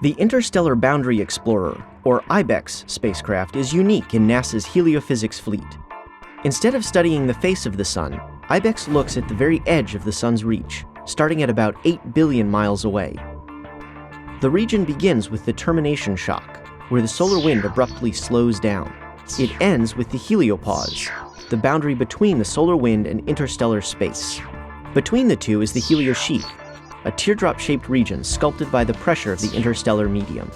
The Interstellar Boundary Explorer, or IBEX spacecraft, is unique in NASA's heliophysics fleet. Instead of studying the face of the Sun, IBEX looks at the very edge of the Sun's reach, starting at about 8 billion miles away. The region begins with the termination shock, where the solar wind abruptly slows down. It ends with the heliopause, the boundary between the solar wind and interstellar space. Between the two is the heliosheath, a teardrop-shaped region sculpted by the pressure of the interstellar medium.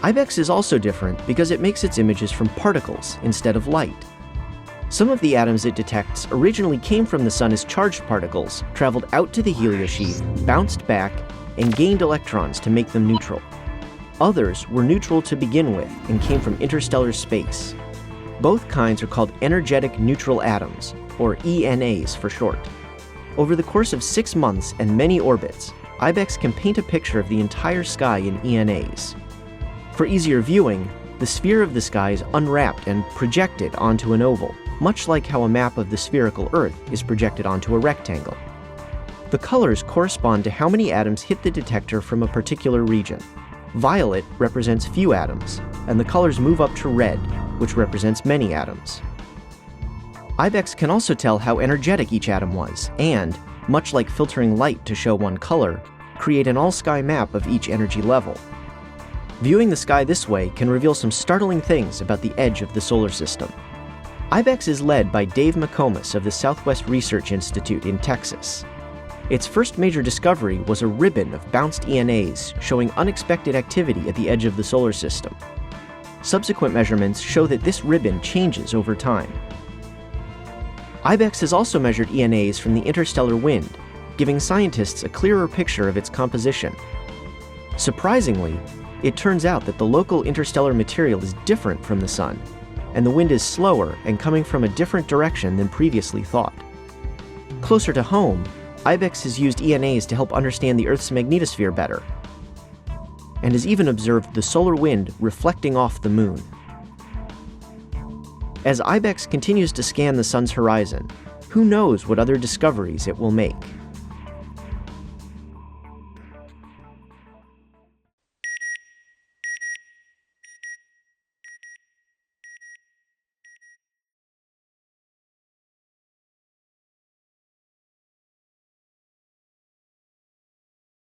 IBEX is also different because it makes its images from particles instead of light. Some of the atoms it detects originally came from the Sun as charged particles, traveled out to the heliosheath, bounced back, and gained electrons to make them neutral. Others were neutral to begin with and came from interstellar space. Both kinds are called energetic neutral atoms, or ENAs for short. Over the course of 6 months and many orbits, IBEX can paint a picture of the entire sky in ENAs. For easier viewing, the sphere of the sky is unwrapped and projected onto an oval, much like how a map of the spherical Earth is projected onto a rectangle. The colors correspond to how many atoms hit the detector from a particular region. Violet represents few atoms, and the colors move up to red, which represents many atoms. IBEX can also tell how energetic each atom was, and, much like filtering light to show one color, create an all-sky map of each energy level. Viewing the sky this way can reveal some startling things about the edge of the solar system. IBEX is led by Dave McComas of the Southwest Research Institute in Texas. Its first major discovery was a ribbon of bounced ENAs showing unexpected activity at the edge of the solar system. Subsequent measurements show that this ribbon changes over time. IBEX has also measured ENAs from the interstellar wind, giving scientists a clearer picture of its composition. Surprisingly, it turns out that the local interstellar material is different from the Sun, and the wind is slower and coming from a different direction than previously thought. Closer to home, IBEX has used ENAs to help understand the Earth's magnetosphere better, and has even observed the solar wind reflecting off the Moon. As IBEX continues to scan the Sun's horizon, who knows what other discoveries it will make?